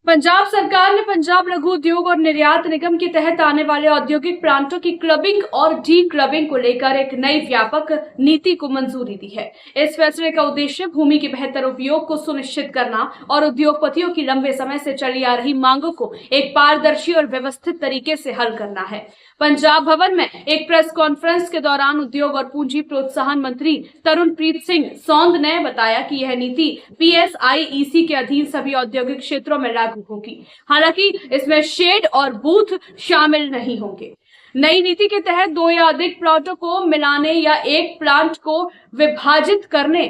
पंजाब सरकार ने पंजाब लघु उद्योग और निर्यात निगम के तहत आने वाले औद्योगिक प्लांटों की क्लबिंग और डी क्लबिंग को लेकर एक नई व्यापक नीति को मंजूरी दी है। इस फैसले का उद्देश्य भूमि के बेहतर उपयोग को सुनिश्चित करना और उद्योगपतियों की लंबे समय से चली आ रही मांगों को एक पारदर्शी और व्यवस्थित तरीके से हल करना है। पंजाब भवन में एक प्रेस कॉन्फ्रेंस के दौरान उद्योग और पूंजी प्रोत्साहन मंत्री तरुणप्रीत सिंह सौंद ने बताया कि यह नीति PSIEC के अधीन सभी औद्योगिक क्षेत्रों में लागू होगी। हालांकि इसमें शेड और बूथ शामिल नहीं होंगे। नई नीति के तहत 2 या अधिक प्लॉटों को मिलाने या एक प्लांट को विभाजित करने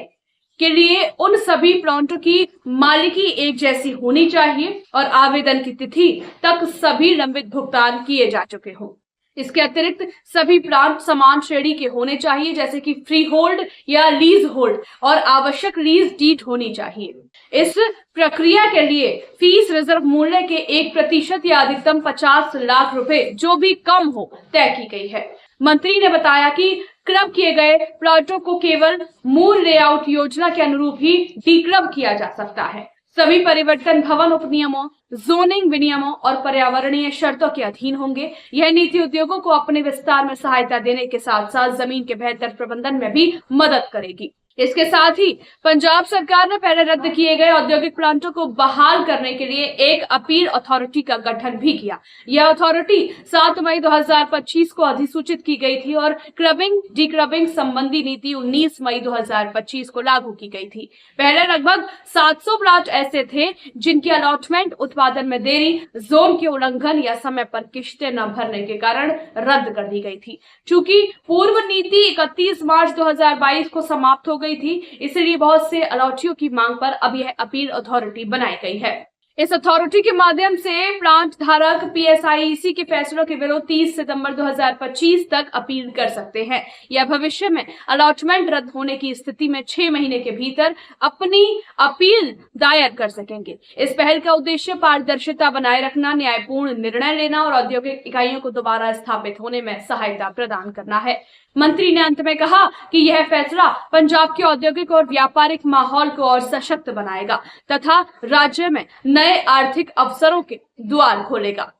के लिए उन सभी प्लॉटों की मालिकी एक जैसी होनी चाहिए और आवेदन की तिथि तक सभी लंबित भुगतान किए जा चुके हों। इसके अतिरिक्त सभी प्लांट समान श्रेणी के होने चाहिए, जैसे कि फ्री होल्ड या लीज होल्ड, और आवश्यक लीज डीड होनी चाहिए। इस प्रक्रिया के लिए फीस रिजर्व मूल्य के 1% या अधिकतम 50 लाख रुपए जो भी कम हो तय की गई है। मंत्री ने बताया कि क्लब किए गए प्लॉटों को केवल मूल लेआउट योजना के अनुरूप ही डीक्लब किया जा सकता है। सभी परिवर्तन भवन उपनियमों, जोनिंग विनियमों और पर्यावरणीय शर्तों के अधीन होंगे। यह नीति उद्योगों को अपने विस्तार में सहायता देने के साथ साथ जमीन के बेहतर प्रबंधन में भी मदद करेगी। इसके साथ ही पंजाब सरकार ने पहले रद्द किए गए औद्योगिक प्लांटों को बहाल करने के लिए एक अपील अथॉरिटी का गठन भी किया। यह अथॉरिटी 7 मई 2025 को अधिसूचित की गई थी और क्लबिंग डी क्लबिंग संबंधी नीति 19 मई 2025 को लागू की गई थी। पहले लगभग 700 प्लांट ऐसे थे जिनकी अलॉटमेंट उत्पादन में देरी, जोन के उल्लंघन या समय पर किस्तें न भरने के कारण रद्द कर दी गई थी। चूंकि पूर्व नीति 31 मार्च 2022 को समाप्त हो गई थी, इसलिए बहुत से अलॉटियों की मांग पर अब यह अपील अथॉरिटी बनाई गई है। इस अथॉरिटी के माध्यम से प्लांट धारक PSIEC के फैसलों के विरुद्ध 30 सितंबर 2025 तक अपील कर सकते हैं या भविष्य में अलॉटमेंट रद्द होने की स्थिति में 6 महीने के भीतर अपनी अपील दायर कर सकेंगे। इस पहल का उद्देश्य पारदर्शिता बनाए रखना, न्यायपूर्ण निर्णय लेना और औद्योगिक इकाइयों को दोबारा स्थापित होने में सहायता प्रदान करना है। मंत्री ने अंत में कहा कि यह फैसला पंजाब के औद्योगिक और व्यापारिक माहौल को और सशक्त बनाएगा तथा राज्य में नए आर्थिक अवसरों के द्वार खोलेगा।